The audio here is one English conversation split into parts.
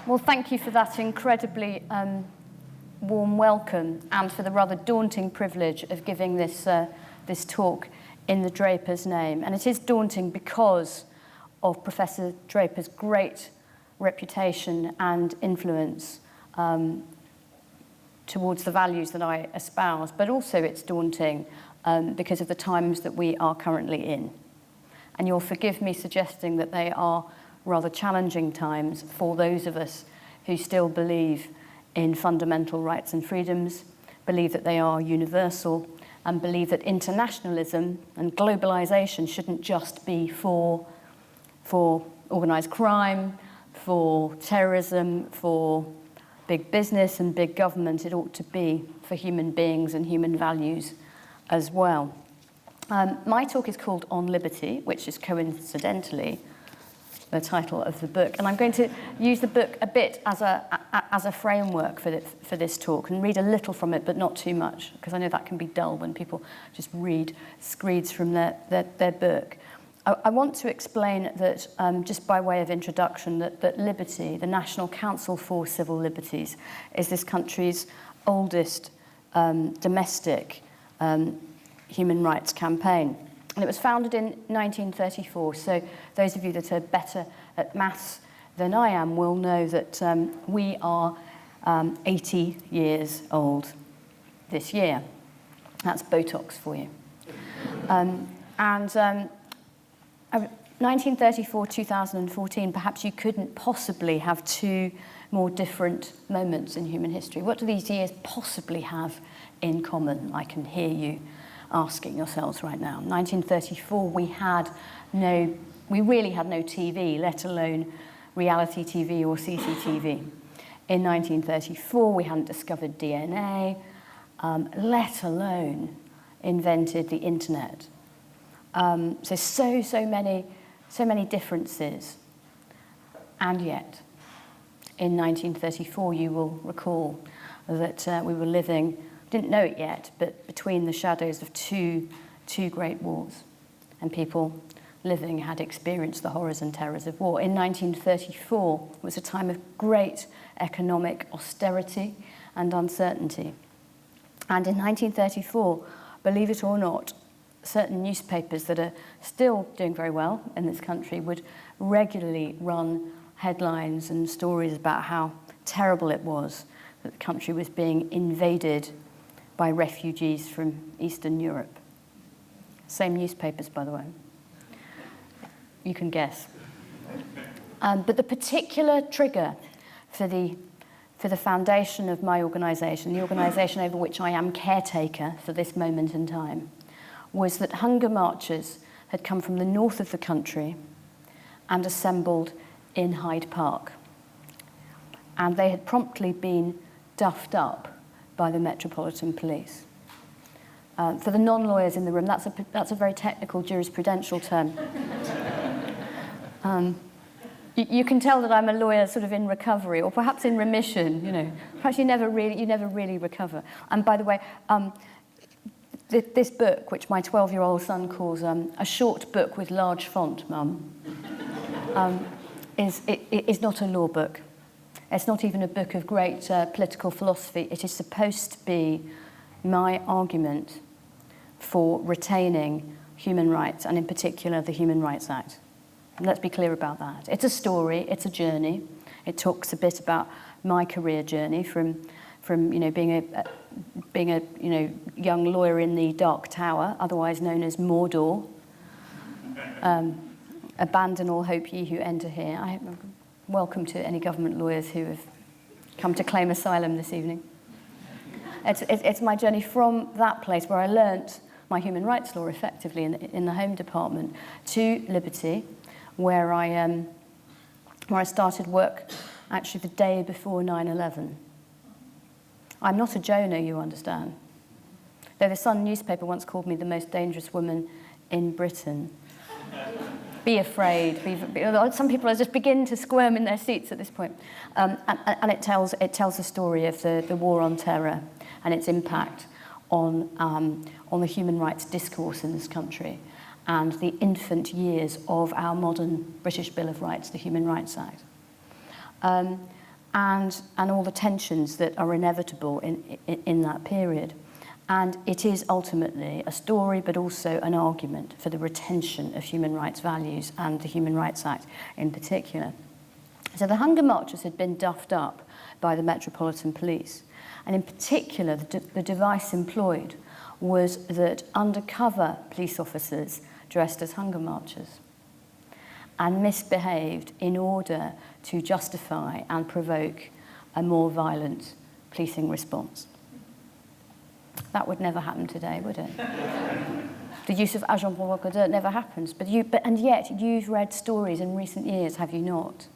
Well, thank you for that incredibly warm welcome and for the rather daunting privilege of giving this talk in the Draper's name. And it is daunting because of Professor Draper's great reputation and influence towards the values that I espouse, but also it's daunting because of the times that we are currently in. And you'll forgive me suggesting that they are rather challenging times for those of us who still believe in fundamental rights and freedoms, believe that they are universal, and believe that internationalism and globalization shouldn't just be for organized crime, for terrorism, for big business and big government. It ought to be for human beings and human values as well. My talk is called On Liberty, which is coincidentally the title of the book, and I'm going to use the book a bit as a framework for this talk and read a little from it, but not too much, because I know that can be dull when people just read screeds from their book. I want to explain that, just by way of introduction, that Liberty, the National Council for Civil Liberties, is this country's oldest domestic human rights campaign. And it was founded in 1934, so those of you that are better at maths than I am will know that we are 80 years old this year. That's Botox for you. 1934, 2014, perhaps you couldn't possibly have two more different moments in human history. What do these years possibly have in common? I can hear you asking yourselves right now. 1934, we really had no TV, let alone reality TV or CCTV. In 1934, we hadn't discovered DNA, let alone invented the internet. So many differences. And yet, in 1934, you will recall that we were living, didn't know it yet, but between the shadows of two great wars. And people living had experienced the horrors and terrors of war. In 1934, it was a time of great economic austerity and uncertainty. And in 1934, believe it or not, certain newspapers that are still doing very well in this country would regularly run headlines and stories about how terrible it was that the country was being invaded by refugees from Eastern Europe. Same newspapers, by the way. You can guess. But the particular trigger for the foundation of my organisation, the organisation over which I am caretaker for this moment in time, was that hunger marchers had come from the north of the country and assembled in Hyde Park. And they had promptly been duffed up by the Metropolitan Police. For the non-lawyers in the room, that's a very technical jurisprudential term. You can tell that I'm a lawyer sort of in recovery, or perhaps in remission, you know. Perhaps you never really recover. And by the way, this book, which my 12-year-old son calls a short book with large font, Mum, is not a law book. It's not even a book of great political philosophy. It is supposed to be my argument for retaining human rights, and in particular the Human Rights Act. And let's be clear about that. It's a story, it's a journey. It talks a bit about my career journey from being a young lawyer in the Dark Tower, otherwise known as Mordor. Abandon all hope ye who enter here. Welcome to any government lawyers who have come to claim asylum this evening. It's my journey from that place where I learnt my human rights law effectively in the Home Department to Liberty, where I started work actually the day before 9/11. I'm not a Jonah, you understand. Though the Sun newspaper once called me the most dangerous woman in Britain. Be afraid. Some people just begin to squirm in their seats at this point. And it tells the story of the war on terror and its impact on the human rights discourse in this country and the infant years of our modern British Bill of Rights, the Human Rights Act. and all the tensions that are inevitable in that period. And it is ultimately a story, but also an argument for the retention of human rights values and the Human Rights Act in particular. So the hunger marches had been duffed up by the Metropolitan Police. And in particular, the device employed was that undercover police officers dressed as hunger marchers and misbehaved in order to justify and provoke a more violent policing response. That would never happen today, would it? The use of agent provocateur never happens. And yet you've read stories in recent years, have you not,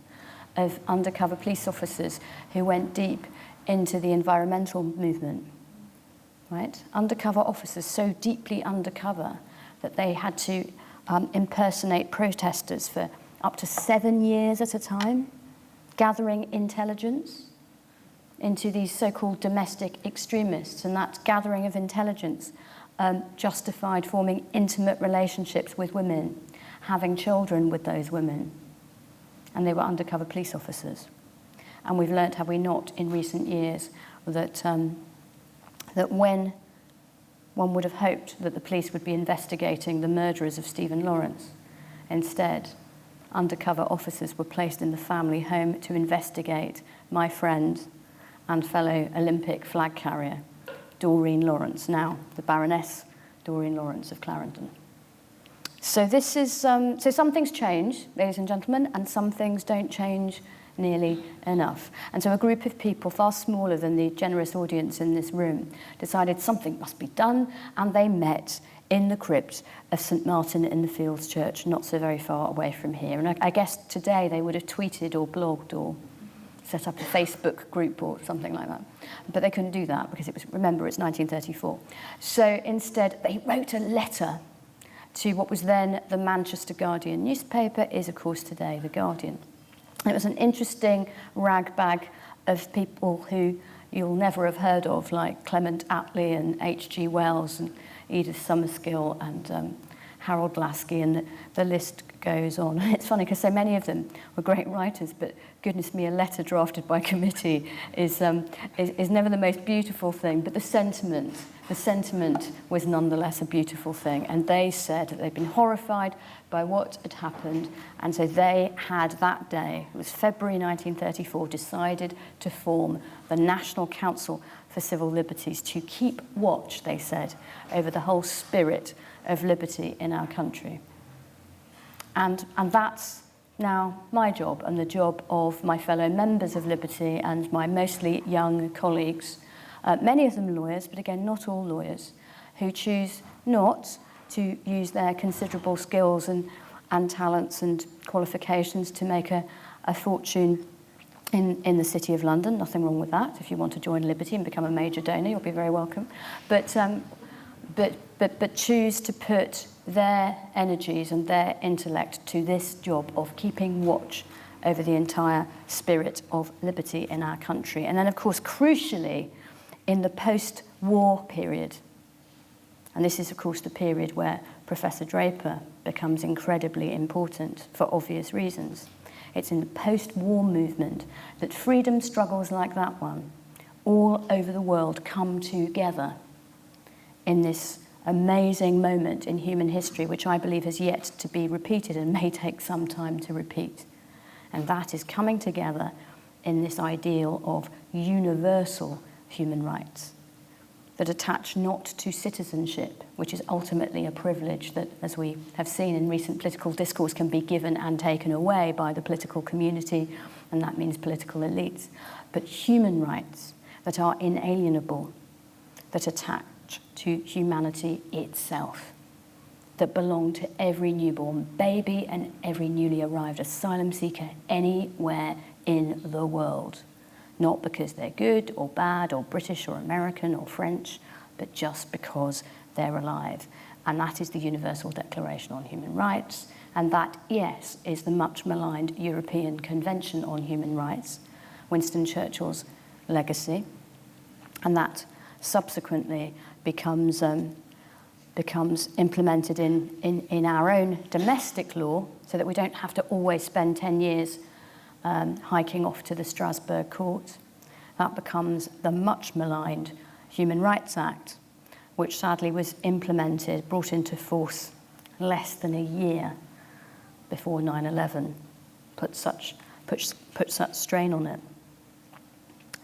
of undercover police officers who went deep into the environmental movement, right? Undercover officers so deeply undercover that they had to impersonate protesters for up to 7 years at a time, gathering intelligence into these so-called domestic extremists, and that gathering of intelligence justified forming intimate relationships with women, having children with those women, and they were undercover police officers. And we've learnt, have we not, in recent years, that when one would have hoped that the police would be investigating the murderers of Stephen Lawrence, instead, undercover officers were placed in the family home to investigate my friend and fellow Olympic flag carrier, Doreen Lawrence, now the Baroness Doreen Lawrence of Clarendon. So this is so some things change, ladies and gentlemen, and some things don't change nearly enough. And so a group of people far smaller than the generous audience in this room decided something must be done, and they met in the crypt of St Martin in the Fields Church, not so very far away from here. And I guess today they would have tweeted or blogged or set up a Facebook group or something like that. But they couldn't do that because remember, it's 1934. So instead, they wrote a letter to what was then the Manchester Guardian newspaper, is of course today the Guardian. It was an interesting ragbag of people who you'll never have heard of, like Clement Attlee and H.G. Wells and Edith Summerskill and Harold Lasky, and the list goes on. And it's funny because so many of them were great writers, but goodness me, a letter drafted by committee is never the most beautiful thing. But the sentiment was nonetheless a beautiful thing. And they said that they'd been horrified by what had happened, and so they had that day, it was February 1934, decided to form the National Council for Civil Liberties to keep watch, they said, over the whole spirit of liberty in our country. And that's now my job and the job of my fellow members of Liberty and my mostly young colleagues, many of them lawyers, but again, not all lawyers, who choose not to use their considerable skills and talents and qualifications to make a fortune in the City of London. Nothing wrong with that. If you want to join Liberty and become a major donor, you'll be very welcome. But choose to put their energies and their intellect to this job of keeping watch over the entire spirit of liberty in our country. And then, of course, crucially, in the post-war period, and this is, of course, the period where Professor Draper becomes incredibly important for obvious reasons. It's in the post-war movement that freedom struggles like that one all over the world come together in this amazing moment in human history, which I believe has yet to be repeated and may take some time to repeat. And that is coming together in this ideal of universal human rights that attach not to citizenship, which is ultimately a privilege that, as we have seen in recent political discourse, can be given and taken away by the political community, and that means political elites, but human rights that are inalienable, that attach to humanity itself, that belong to every newborn baby and every newly arrived asylum seeker anywhere in the world. Not because they're good or bad or British or American or French, but just because they're alive. And that is the Universal Declaration on Human Rights. And that, yes, is the much maligned European Convention on Human Rights, Winston Churchill's legacy. And that subsequently becomes implemented in our own domestic law, so that we don't have to always spend 10 years hiking off to the Strasbourg court. That becomes the much maligned Human Rights Act, which sadly was implemented, brought into force less than a year before 9/11, put such strain on it.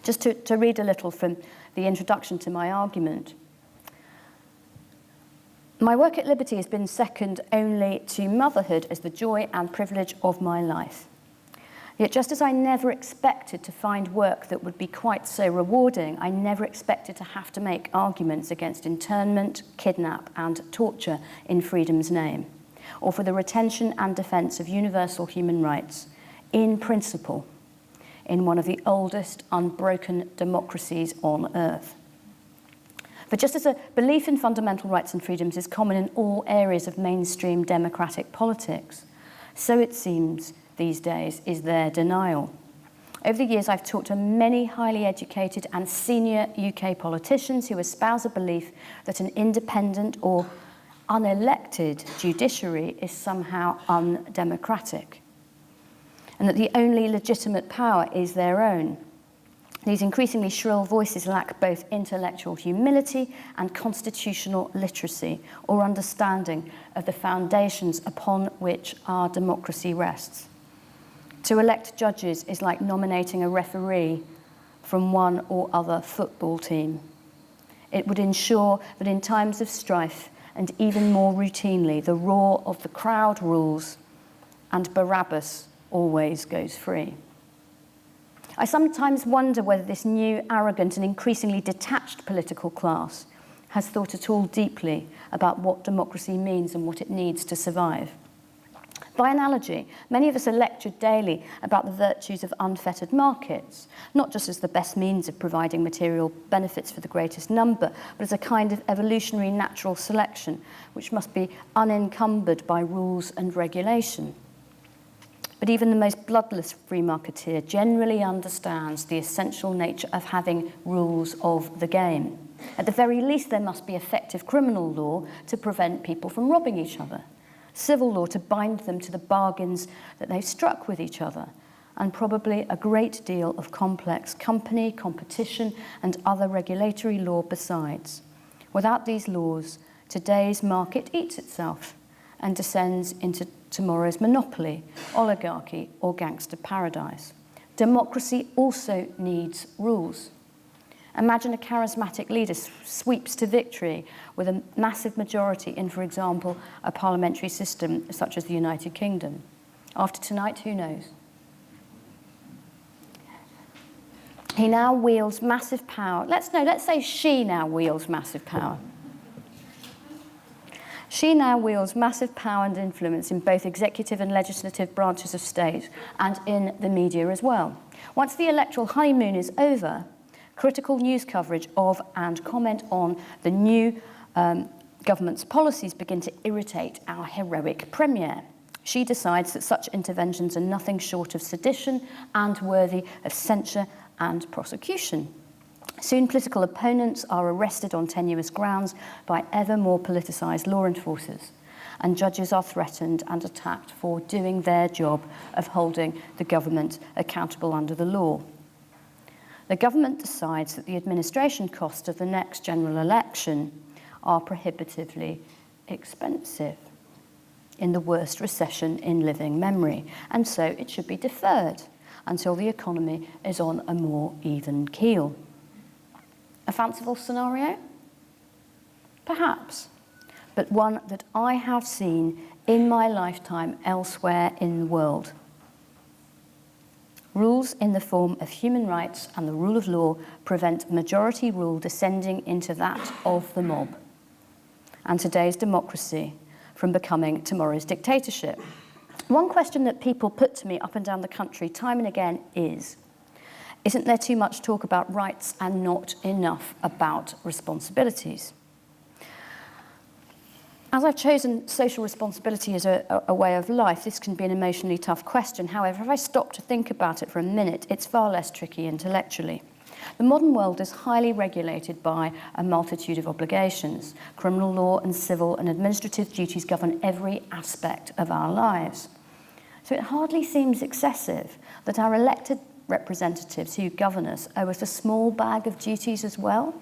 Just to read a little from the introduction to my argument. My work at Liberty has been second only to motherhood as the joy and privilege of my life. Yet just as I never expected to find work that would be quite so rewarding, I never expected to have to make arguments against internment, kidnap and torture in freedom's name, or for the retention and defence of universal human rights, in principle, in one of the oldest unbroken democracies on earth. For just as a belief in fundamental rights and freedoms is common in all areas of mainstream democratic politics, so it seems these days is their denial. Over the years, I've talked to many highly educated and senior UK politicians who espouse a belief that an independent or unelected judiciary is somehow undemocratic, and that the only legitimate power is their own. These increasingly shrill voices lack both intellectual humility and constitutional literacy or understanding of the foundations upon which our democracy rests. To elect judges is like nominating a referee from one or other football team. It would ensure that in times of strife, and even more routinely, the roar of the crowd rules and Barabbas always goes free. I sometimes wonder whether this new, arrogant and increasingly detached political class has thought at all deeply about what democracy means and what it needs to survive. By analogy, many of us are lectured daily about the virtues of unfettered markets, not just as the best means of providing material benefits for the greatest number, but as a kind of evolutionary natural selection, which must be unencumbered by rules and regulation. But even the most bloodless free marketeer generally understands the essential nature of having rules of the game. At the very least, there must be effective criminal law to prevent people from robbing each other, civil law to bind them to the bargains that they've struck with each other, and probably a great deal of complex company, competition, and other regulatory law besides. Without these laws, today's market eats itself and descends into tomorrow's monopoly, oligarchy, or gangster paradise. Democracy also needs rules. Imagine a charismatic leader sweeps to victory with a massive majority in, for example, a parliamentary system such as the United Kingdom. After tonight, who knows? He now wields massive power. Let's say she now wields massive power. She now wields massive power and influence in both executive and legislative branches of state and in the media as well. Once the electoral honeymoon is over, critical news coverage of and comment on the new government's policies begin to irritate our heroic premier. She decides that such interventions are nothing short of sedition and worthy of censure and prosecution. Soon, political opponents are arrested on tenuous grounds by ever more politicised law enforcers, and judges are threatened and attacked for doing their job of holding the government accountable under the law. The government decides that the administration costs of the next general election are prohibitively expensive, in the worst recession in living memory, and so it should be deferred until the economy is on a more even keel. A fanciful scenario? Perhaps, but one that I have seen in my lifetime elsewhere in the world. Rules in the form of human rights and the rule of law prevent majority rule descending into that of the mob, and today's democracy from becoming tomorrow's dictatorship. One question that people put to me up and down the country time and again is, isn't there too much talk about rights and not enough about responsibilities? As I've chosen social responsibility as a way of life, this can be an emotionally tough question. However, if I stop to think about it for a minute, it's far less tricky intellectually. The modern world is highly regulated by a multitude of obligations. Criminal law and civil and administrative duties govern every aspect of our lives. So it hardly seems excessive that our elected representatives who govern us owe us a small bag of duties as well.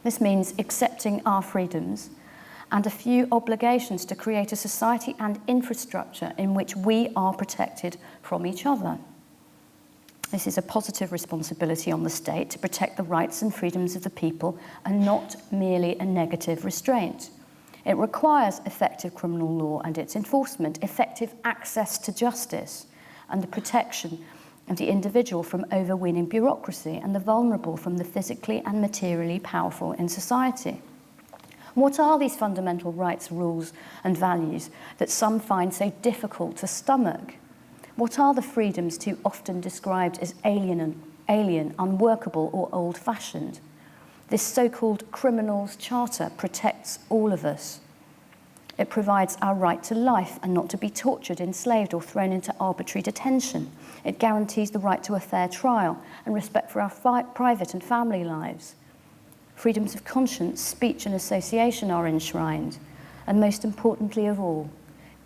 This means accepting our freedoms and a few obligations to create a society and infrastructure in which we are protected from each other. This is a positive responsibility on the state to protect the rights and freedoms of the people and not merely a negative restraint. It requires effective criminal law and its enforcement, effective access to justice, and the protection of the individual from overweening bureaucracy and the vulnerable from the physically and materially powerful in society. What are these fundamental rights, rules, and values that some find so difficult to stomach? What are the freedoms too often described as alien, unworkable, or old-fashioned? This so-called criminal's charter protects all of us. It provides our right to life and not to be tortured, enslaved, or thrown into arbitrary detention. It guarantees the right to a fair trial and respect for our private and family lives. Freedoms of conscience, speech, and association are enshrined. And most importantly of all,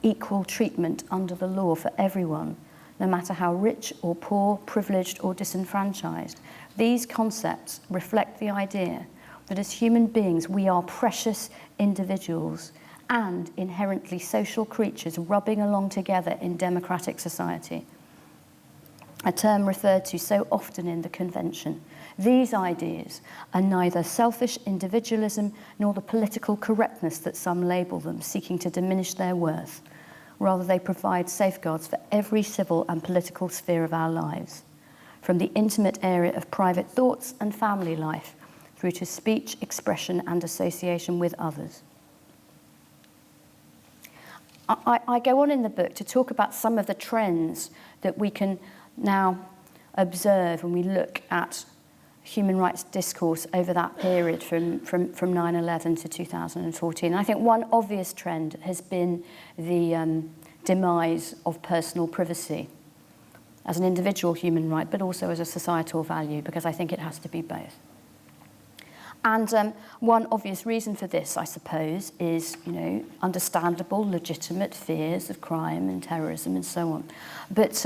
equal treatment under the law for everyone, no matter how rich or poor, privileged or disenfranchised. These concepts reflect the idea that as human beings we are precious individuals and inherently social creatures rubbing along together in democratic society, a term referred to so often in the Convention. These ideas are neither selfish individualism nor the political correctness that some label them, seeking to diminish their worth. Rather, they provide safeguards for every civil and political sphere of our lives, from the intimate area of private thoughts and family life through to speech, expression, and association with others. I go on in the book to talk about some of the trends that we can now observe when we look at human rights discourse over that period from 9/11 to 2014. I think one obvious trend has been the demise of personal privacy as an individual human right, but also as a societal value, because I think it has to be both. And one obvious reason for this, I suppose, is, understandable, legitimate fears of crime and terrorism and so on. But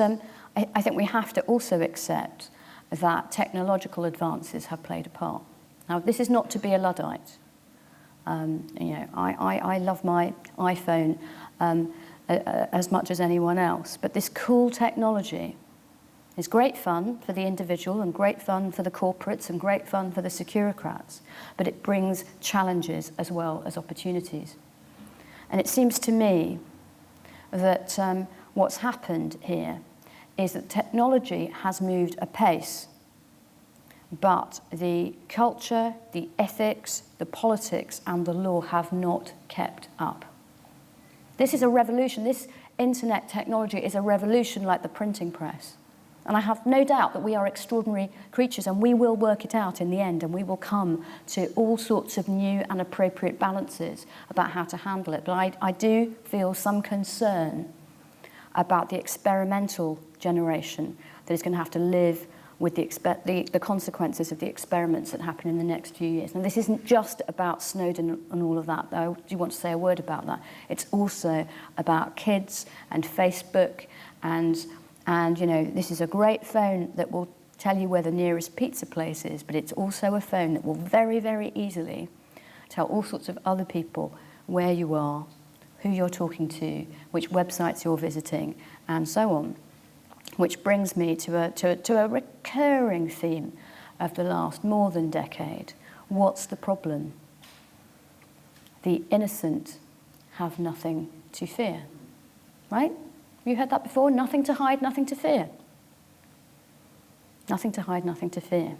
I think we have to also accept that technological advances have played a part. Now, this is not to be a Luddite. I love my iPhone as much as anyone else, but this cool technology is great fun for the individual and great fun for the corporates and great fun for the securocrats, but it brings challenges as well as opportunities. And it seems to me that what's happened here is that technology has moved apace, but the culture, the ethics, the politics, and the law have not kept up. This is a revolution. This internet technology is a revolution like the printing press. And I have no doubt that we are extraordinary creatures and we will work it out in the end, and we will come to all sorts of new and appropriate balances about how to handle it. But I do feel some concern about the experimental generation that is going to have to live with the consequences of the experiments that happen in the next few years. Now, this isn't just about Snowden and all of that, though I do want to say a word about that. It's also about kids and Facebook and this is a great phone that will tell you where the nearest pizza place is, but it's also a phone that will very, very easily tell all sorts of other people where you are, who you're talking to, which websites you're visiting, and so on. Which brings me to a recurring theme of the last more than decade. What's the problem? The innocent have nothing to fear, right? You heard that before? Nothing to hide, nothing to fear. Nothing to hide, nothing to fear.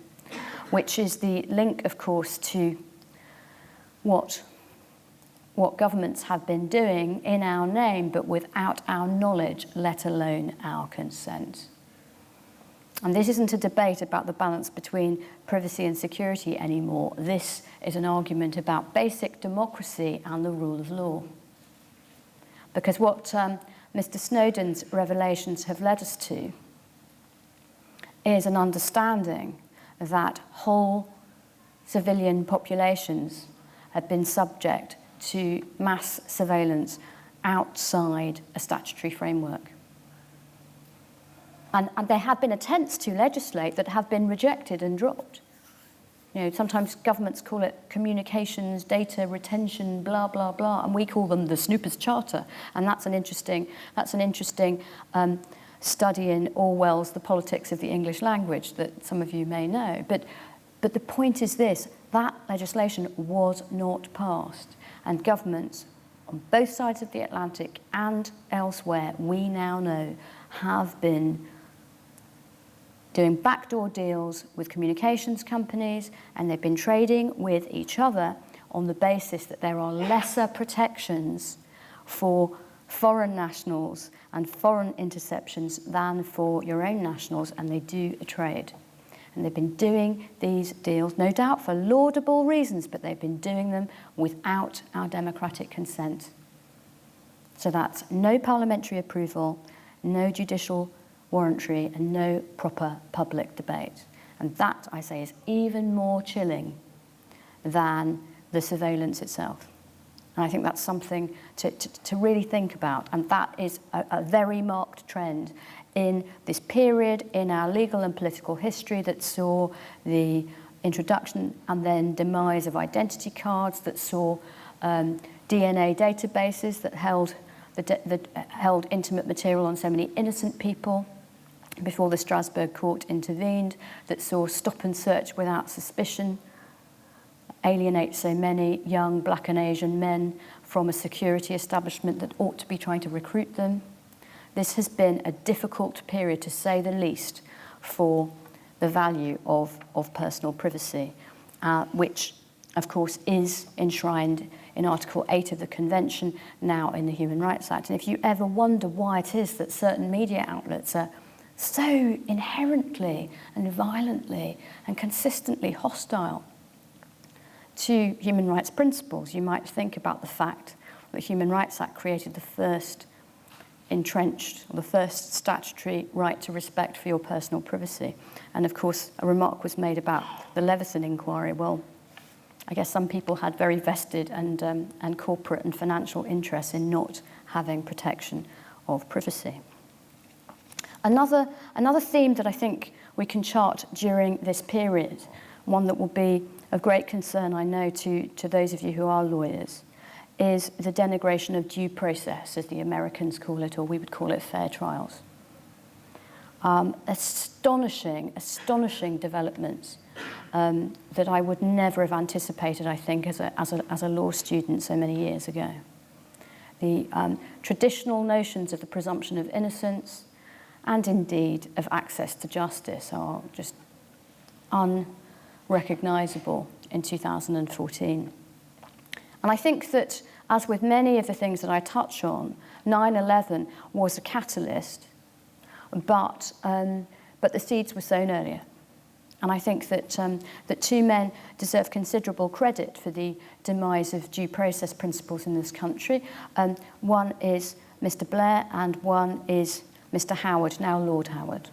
Which is the link, of course, to what governments have been doing in our name, but without our knowledge, let alone our consent. And this isn't a debate about the balance between privacy and security anymore. This is an argument about basic democracy and the rule of law. Because what Mr. Snowden's revelations have led us to is an understanding that whole civilian populations have been subject to mass surveillance outside a statutory framework. And there have been attempts to legislate that have been rejected and dropped. You know, sometimes governments call it communications, data retention, blah, blah, blah, and we call them the Snoopers Charter. And that's an interesting study in Orwell's The Politics of the English Language that some of you may know. But the point is this, that legislation was not passed. And governments on both sides of the Atlantic and elsewhere, we now know, have been doing backdoor deals with communications companies, and they've been trading with each other on the basis that there are lesser protections for foreign nationals and foreign interceptions than for your own nationals, and they do a trade. And they've been doing these deals, no doubt for laudable reasons, but they've been doing them without our democratic consent. So that's no parliamentary approval, no judicial warrantry, and no proper public debate. And that, I say, is even more chilling than the surveillance itself. And I think that's something to really think about. And that is a very marked trend in this period in our legal and political history that saw the introduction and then demise of identity cards, that saw DNA databases that held held intimate material on so many innocent people before the Strasbourg court intervened, that saw stop and search without suspicion alienate so many young Black and Asian men from a security establishment that ought to be trying to recruit them. This has been a difficult period, to say the least, for the value of personal privacy, which, of course, is enshrined in Article 8 of the Convention, now in the Human Rights Act. And if you ever wonder why it is that certain media outlets are so inherently and violently and consistently hostile to human rights principles, you might think about the fact that the Human Rights Act created the first entrenched, or the first statutory right to respect for your personal privacy. And of course, a remark was made about the Leveson inquiry. Well, I guess some people had very vested and corporate and financial interests in not having protection of privacy. Another theme that I think we can chart during this period, one that will be of great concern, I know, to those of you who are lawyers, is the denigration of due process, as the Americans call it, or we would call it fair trials. Astonishing developments that I would never have anticipated, I think, as a law student so many years ago. The traditional notions of the presumption of innocence and indeed of access to justice are just unrecognisable in 2014. And I think that, as with many of the things that I touch on, 9/11 was a catalyst, but the seeds were sown earlier. And I think that two men deserve considerable credit for the demise of due process principles in this country. One is Mr. Blair and one is Mr. Howard, now Lord Howard.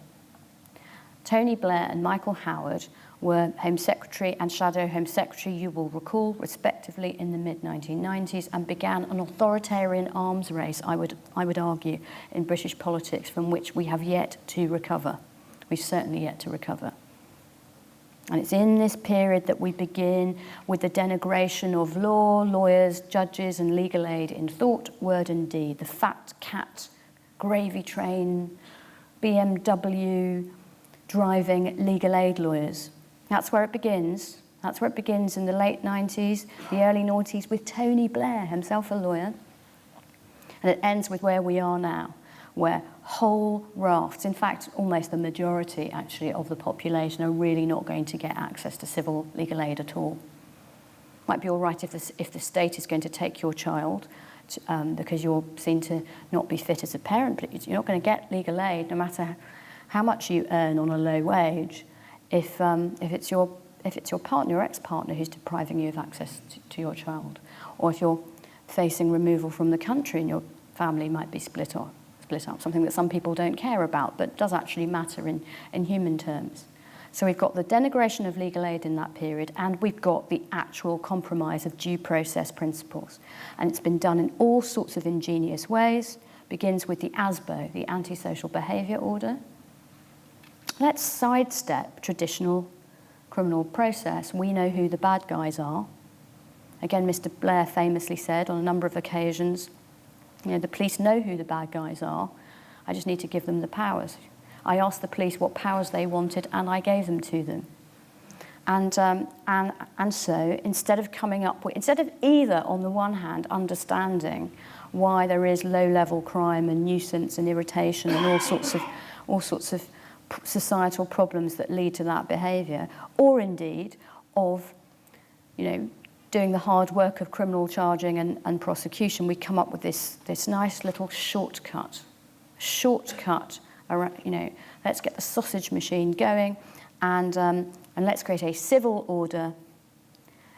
Tony Blair and Michael Howard were Home Secretary and Shadow Home Secretary, you will recall, respectively, in the mid-1990s, and began an authoritarian arms race, I would argue, in British politics, from which we have yet to recover. We've certainly yet to recover. And it's in this period that we begin with the denigration of law, lawyers, judges, and legal aid in thought, word, and deed. The fat cat, gravy train, BMW driving legal aid lawyers. That's where it begins. That's where it begins in the late 90s, the early noughties, with Tony Blair, himself a lawyer. And it ends with where we are now, where whole rafts, in fact, almost the majority, actually, of the population are really not going to get access to civil legal aid at all. Might be all right if the state is going to take your child because you're seen to not be fit as a parent, but you're not going to get legal aid no matter how much you earn on a low wage if it's your partner or ex-partner who's depriving you of access to your child, or if you're facing removal from the country and your family might be split up, something that some people don't care about but does actually matter in human terms. So we've got the denigration of legal aid in that period, and we've got the actual compromise of due process principles. And it's been done in all sorts of ingenious ways. Begins with the ASBO, the Antisocial Behaviour Order, let's sidestep traditional criminal process. We know who the bad guys are. Again, Mr. Blair famously said on a number of occasions, the police know who the bad guys are. I just need to give them the powers. I asked the police what powers they wanted, and I gave them to them. And so instead of either on the one hand understanding why there is low-level crime and nuisance and irritation and all sorts of societal problems that lead to that behaviour, or indeed of, doing the hard work of criminal charging and prosecution, we come up with this nice little shortcut. Let's get the sausage machine going, and let's create a civil order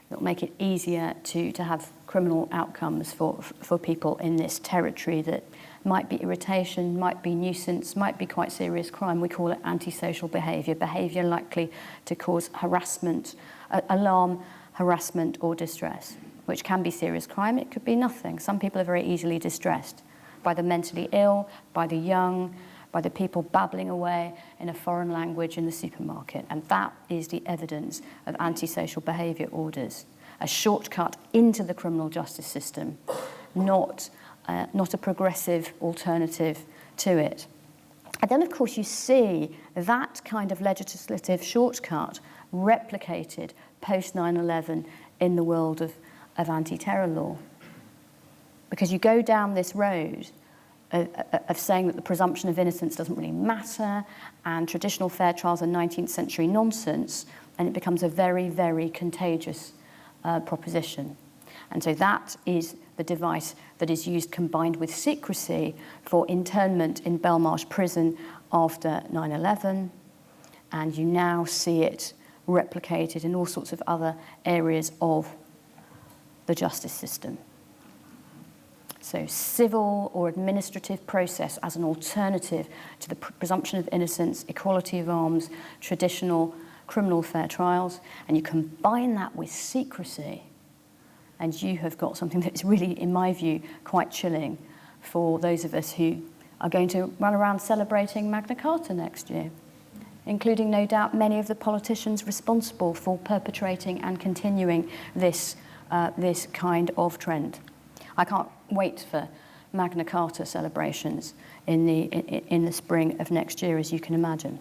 that will make it easier to have criminal outcomes for people in this territory that might be irritation, might be nuisance, might be quite serious crime. We call it antisocial behaviour likely to cause harassment, alarm, harassment or distress, which can be serious crime. It could be nothing. Some people are very easily distressed by the mentally ill, by the young, by the people babbling away in a foreign language in the supermarket. And that is the evidence of antisocial behaviour orders. A shortcut into the criminal justice system, not a progressive alternative to it. And then, of course, you see that kind of legislative shortcut replicated post 9/11 in the world of anti-terror law. Because you go down this road of saying that the presumption of innocence doesn't really matter, and traditional fair trials are 19th century nonsense, and it becomes a very, very contagious proposition. And so that is the device that is used combined with secrecy for internment in Belmarsh prison after 9/11, and you now see it replicated in all sorts of other areas of the justice system. So civil or administrative process as an alternative to the presumption of innocence, equality of arms, traditional criminal fair trials, and you combine that with secrecy, and you have got something that is really, in my view, quite chilling for those of us who are going to run around celebrating Magna Carta next year, including, no doubt, many of the politicians responsible for perpetrating and continuing this kind of trend. I can't wait for Magna Carta celebrations in the spring of next year, as you can imagine.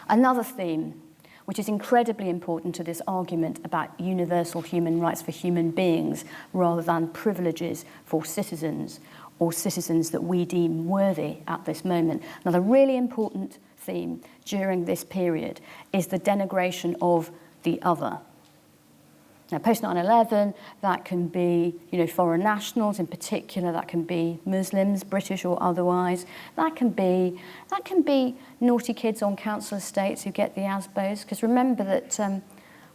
Another theme, which is incredibly important to this argument about universal human rights for human beings rather than privileges for citizens or citizens that we deem worthy at this moment. Another really important theme during this period is the denigration of the other. Now, post 9/11, that can be, foreign nationals in particular. That can be Muslims, British or otherwise. That can be naughty kids on council estates who get the ASBOs. Because remember that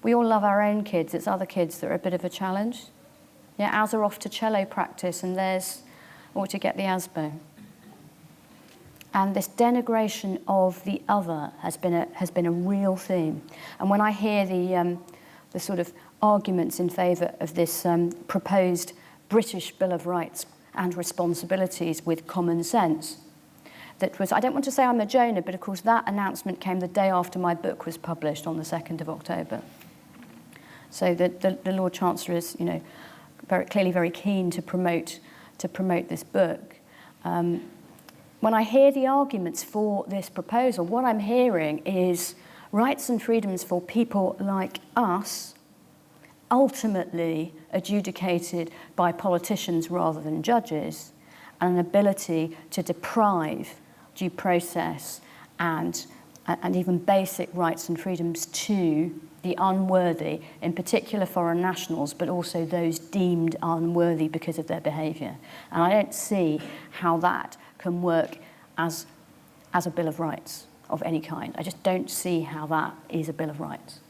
we all love our own kids. It's other kids that are a bit of a challenge. Yeah, ours are off to cello practice, and theirs ought to get the ASBO. And this denigration of the other has been a real theme. And when I hear the sort of arguments in favour of this proposed British Bill of Rights and Responsibilities with common sense, I don't want to say I'm a Jonah, but of course that announcement came the day after my book was published on the 2nd of October. So the Lord Chancellor is, very clearly very keen to promote this book. When I hear the arguments for this proposal, what I'm hearing is rights and freedoms for people like us, ultimately adjudicated by politicians rather than judges, and an ability to deprive due process and even basic rights and freedoms to the unworthy, in particular foreign nationals, but also those deemed unworthy because of their behaviour. And I don't see how that can work as a Bill of Rights of any kind. I just don't see how that is a Bill of Rights.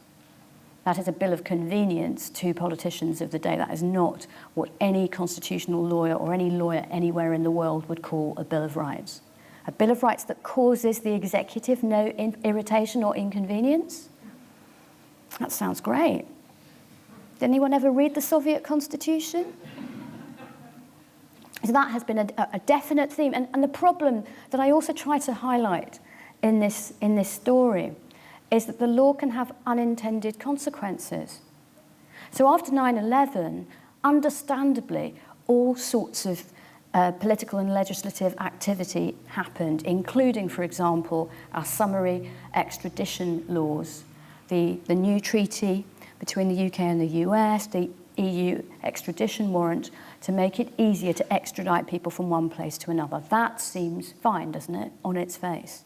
That is a bill of convenience to politicians of the day. That is not what any constitutional lawyer or any lawyer anywhere in the world would call a Bill of Rights. A Bill of Rights that causes the executive no irritation or inconvenience? That sounds great. Did anyone ever read the Soviet Constitution? So that has been a definite theme. And the problem that I also try to highlight in this story is that the law can have unintended consequences. So after 9/11, understandably, all sorts of political and legislative activity happened, including, for example, our summary extradition laws, the new treaty between the UK and the US, the EU extradition warrant, to make it easier to extradite people from one place to another. That seems fine, doesn't it, on its face?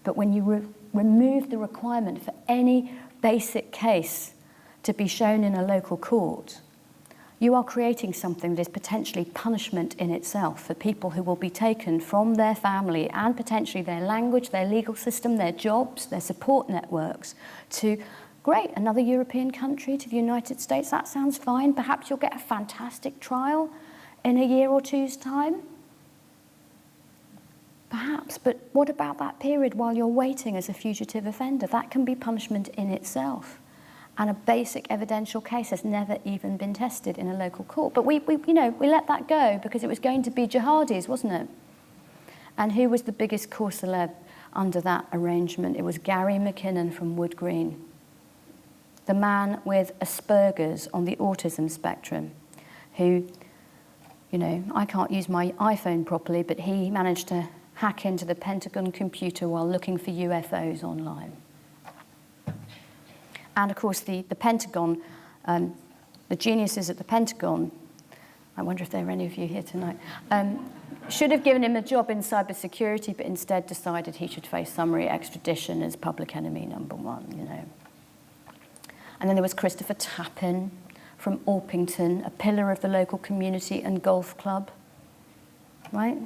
But when you remove the requirement for any basic case to be shown in a local court, you are creating something that is potentially punishment in itself for people who will be taken from their family and potentially their language, their legal system, their jobs, their support networks to, great, another European country, to the United States. That sounds fine. Perhaps you'll get a fantastic trial in a year or two's time. Perhaps, but what about that period while you're waiting as a fugitive offender? That can be punishment in itself. And a basic evidential case has never even been tested in a local court. But we let that go because it was going to be jihadis, wasn't it? And who was the biggest core celeb under that arrangement? It was Gary McKinnon from Wood Green, the man with Asperger's on the autism spectrum, who, I can't use my iPhone properly, but he managed to hack into the Pentagon computer while looking for UFOs online. And of course, the Pentagon, the geniuses at the Pentagon, I wonder if there are any of you here tonight, should have given him a job in cybersecurity, but instead decided he should face summary extradition as public enemy number one, And then there was Christopher Tappan from Orpington, a pillar of the local community and golf club, right?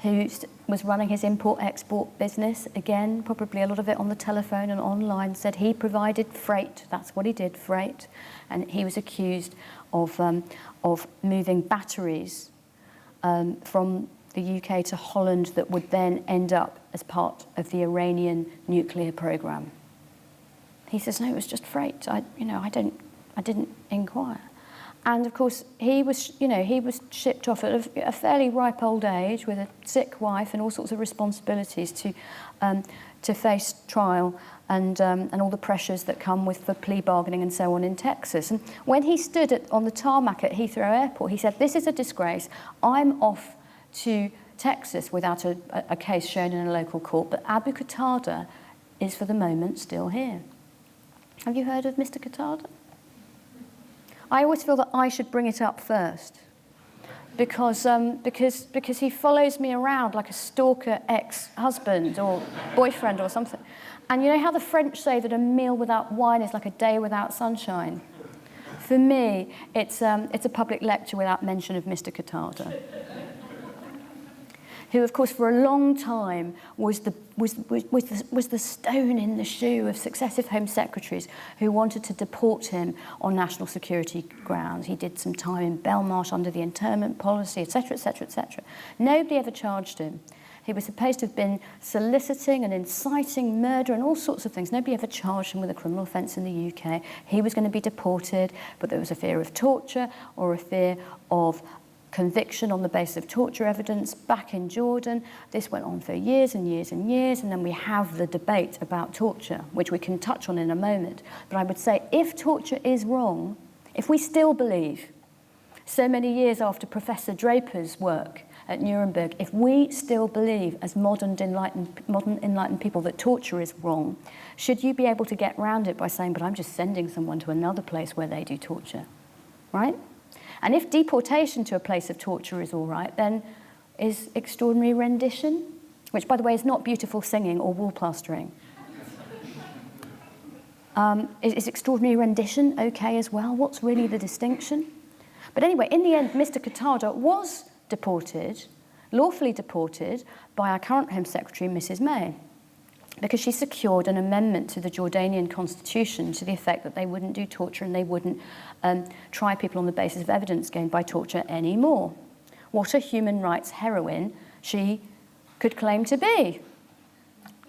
Who was running his import-export business, again, probably a lot of it on the telephone and online, said he provided freight, that's what he did, freight, and he was accused of moving batteries from the UK to Holland that would then end up as part of the Iranian nuclear program. He says, no, it was just freight, I didn't inquire. And of course, he was shipped off at a fairly ripe old age with a sick wife and all sorts of responsibilities to face trial and all the pressures that come with the plea bargaining and so on in Texas. And when he stood on the tarmac at Heathrow Airport, he said, "This is a disgrace. I'm off to Texas without a case shown in a local court, but Abu Qatada is for the moment still here." Have you heard of Mr. Qatada? I always feel that I should bring it up first because he follows me around like a stalker ex-husband or boyfriend or something. And you know how the French say that a meal without wine is like a day without sunshine? For me, it's a public lecture without mention of Mr. Qatada, who, of course, for a long time was the stone in the shoe of successive Home Secretaries who wanted to deport him on national security grounds. He did some time in Belmarsh under the internment policy, etc., etc., etc. Nobody ever charged him. He was supposed to have been soliciting and inciting murder and all sorts of things. Nobody ever charged him with a criminal offence in the UK. He was going to be deported, but there was a fear of torture or a fear of conviction on the basis of torture evidence back in Jordan. This went on for years and years and years, and then we have the debate about torture, which we can touch on in a moment. But I would say if torture is wrong, if we still believe, so many years after Professor Draper's work at Nuremberg, if we still believe as modern enlightened people that torture is wrong, should you be able to get around it by saying, but I'm just sending someone to another place where they do torture, right? And if deportation to a place of torture is all right, then is extraordinary rendition, which, by the way, is not beautiful singing or wall plastering, is extraordinary rendition okay as well? What's really the distinction? But anyway, in the end, Mr. Qatada was deported, lawfully deported, by our current Home Secretary, Mrs. May, because she secured an amendment to the Jordanian constitution to the effect that they wouldn't do torture and they wouldn't try people on the basis of evidence gained by torture anymore. What a human rights heroine she could claim to be,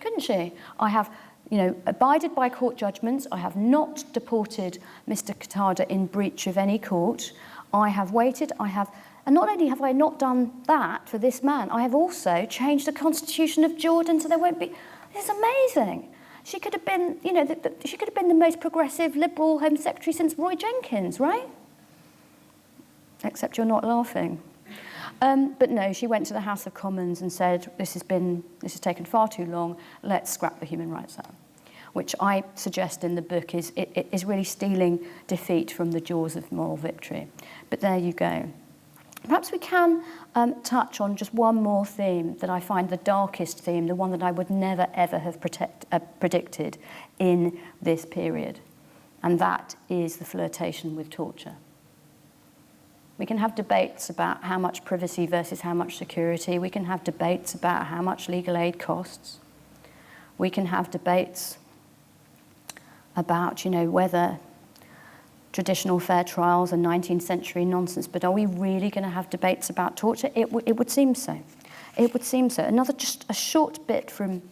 couldn't she? I have, abided by court judgments. I have not deported Mr. Qatada in breach of any court. I have waited. And not only have I not done that for this man, I have also changed the constitution of Jordan so there won't be. It's amazing. She could have been, you know, she could have been the most progressive Liberal Home Secretary since Roy Jenkins, right? Except you're not laughing. But no, she went to the House of Commons and said, this has taken far too long, let's scrap the Human Rights Act, which I suggest in the book is really stealing defeat from the jaws of moral victory. But there you go. Perhaps we can touch on just one more theme that I find the darkest theme, the one that I would never, ever have predicted in this period, and that is the flirtation with torture. We can have debates about how much privacy versus how much security. We can have debates about how much legal aid costs. We can have debates about, you know, whether traditional fair trials are 19th century nonsense, but are we really going to have debates about torture? It would seem so. It would seem so. Another, just a short bit from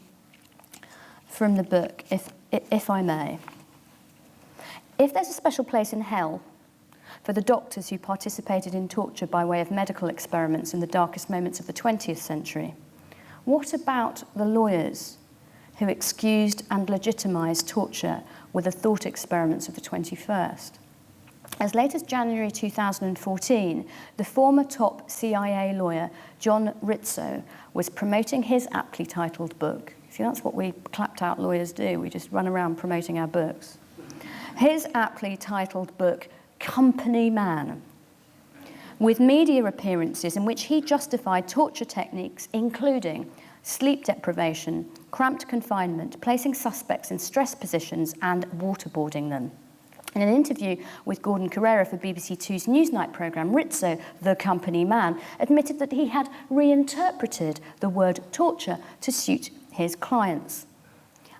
the book, if I may. If there's a special place in hell for the doctors who participated in torture by way of medical experiments in the darkest moments of the 20th century, what about the lawyers who excused and legitimised torture with the thought experiments of the 21st? As late as January 2014, the former top CIA lawyer, John Rizzo, was promoting his aptly titled book. See, that's what we clapped-out lawyers do. We just run around promoting our books. His aptly titled book, Company Man, with media appearances in which he justified torture techniques, including sleep deprivation, cramped confinement, placing suspects in stress positions, and waterboarding them. In an interview with Gordon Carrera for BBC Two's Newsnight programme, Rizzo, the company man, admitted that he had reinterpreted the word torture to suit his clients,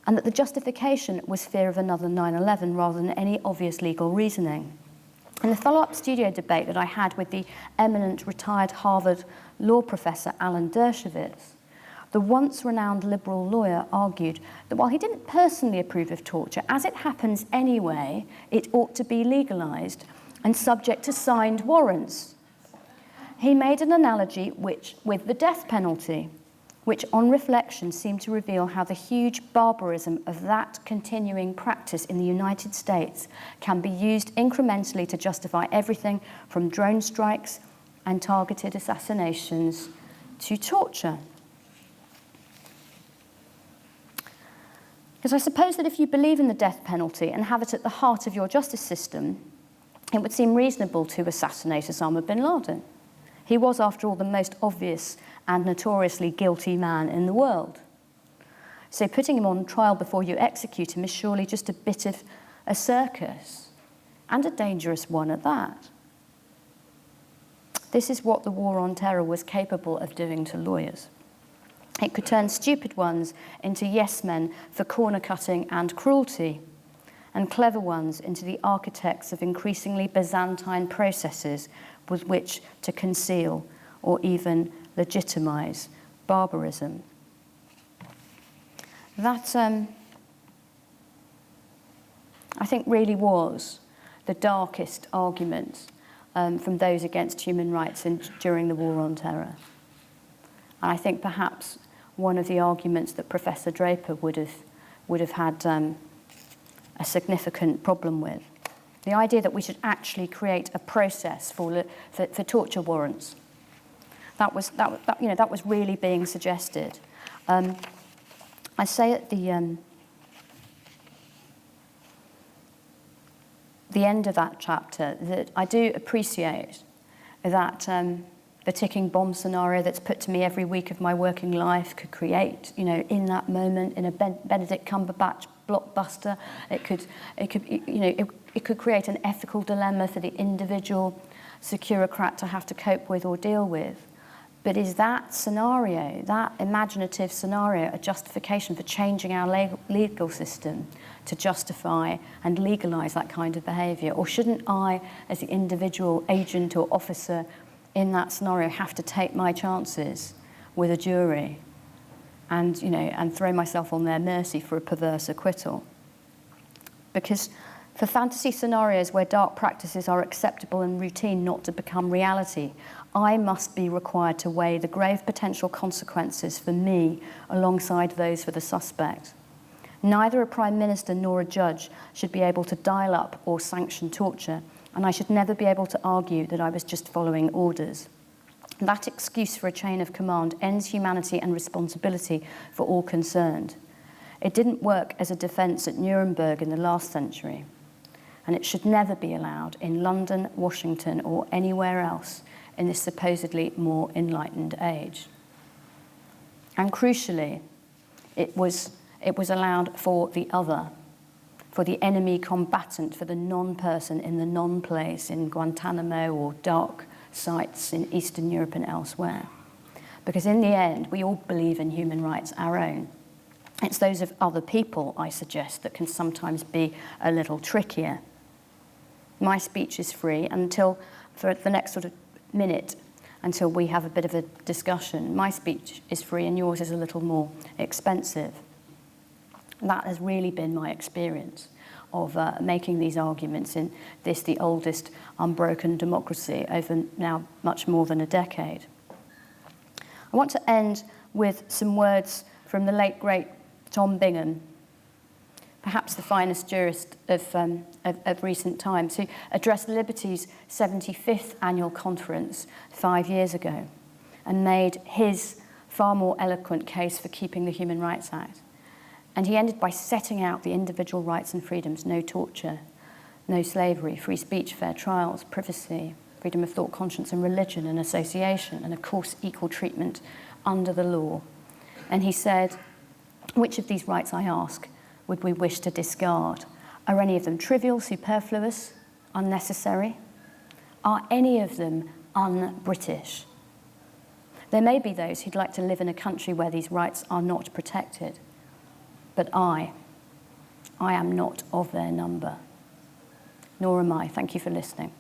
and that the justification was fear of another 9/11 rather than any obvious legal reasoning. In the follow-up studio debate that I had with the eminent retired Harvard law professor Alan Dershowitz, the once renowned liberal lawyer argued that while he didn't personally approve of torture, as it happens anyway, it ought to be legalised and subject to signed warrants. He made an analogy with the death penalty, which on reflection seemed to reveal how the huge barbarism of that continuing practice in the United States can be used incrementally to justify everything from drone strikes and targeted assassinations to torture. Because I suppose that if you believe in the death penalty and have it at the heart of your justice system, it would seem reasonable to assassinate Osama bin Laden. He was, after all, the most obvious and notoriously guilty man in the world. So putting him on trial before you execute him is surely just a bit of a circus, and a dangerous one at that. This is what the war on terror was capable of doing to lawyers. It could turn stupid ones into yes men for corner cutting and cruelty, and clever ones into the architects of increasingly Byzantine processes with which to conceal or even legitimise barbarism. That, I think, really was the darkest argument from those against human rights during the war on terror. And I think perhaps one of the arguments that Professor Draper would have had a significant problem with. The idea that we should actually create a process for torture warrants. That was really being suggested. I say at the end of that chapter that I do appreciate that the ticking bomb scenario that's put to me every week of my working life could create, in that moment, in a Benedict Cumberbatch blockbuster, it could create an ethical dilemma for the individual securocrat to have to cope with or deal with. But is that scenario, that imaginative scenario, a justification for changing our legal system to justify and legalise that kind of behaviour? Or shouldn't I, as the individual agent or officer in that scenario, have to take my chances with a jury and throw myself on their mercy for a perverse acquittal? Because For fantasy scenarios where dark practices are acceptable and routine not to become reality, I must be required to weigh the grave potential consequences for me alongside those for the suspect. Neither a Prime Minister nor a judge should be able to dial up or sanction torture, and I should never be able to argue that I was just following orders. That excuse for a chain of command ends humanity and responsibility for all concerned. It didn't work as a defence at Nuremberg in the last century, and it should never be allowed in London, Washington, or anywhere else in this supposedly more enlightened age. And crucially, it was allowed for the other, for the enemy combatant, for the non-person in the non-place in Guantanamo or dark sites in Eastern Europe and elsewhere. Because in the end, we all believe in human rights, our own. It's those of other people, I suggest, that can sometimes be a little trickier. My speech is free until, for the next sort of minute, until we have a bit of a discussion. My speech is free and yours is a little more expensive. That has really been my experience of making these arguments in this, the oldest unbroken democracy, over now much more than a decade. I want to end with some words from the late, great Tom Bingham, perhaps the finest jurist of recent times, who addressed Liberties' 75th annual conference 5 years ago and made his far more eloquent case for keeping the Human Rights Act. And he ended by setting out the individual rights and freedoms: no torture, no slavery, free speech, fair trials, privacy, freedom of thought, conscience and religion and association, and of course equal treatment under the law. And he said, which of these rights, I ask, would we wish to discard? Are any of them trivial, superfluous, unnecessary? Are any of them un-British? There may be those who'd like to live in a country where these rights are not protected, but I am not of their number. Nor am I. Thank you for listening.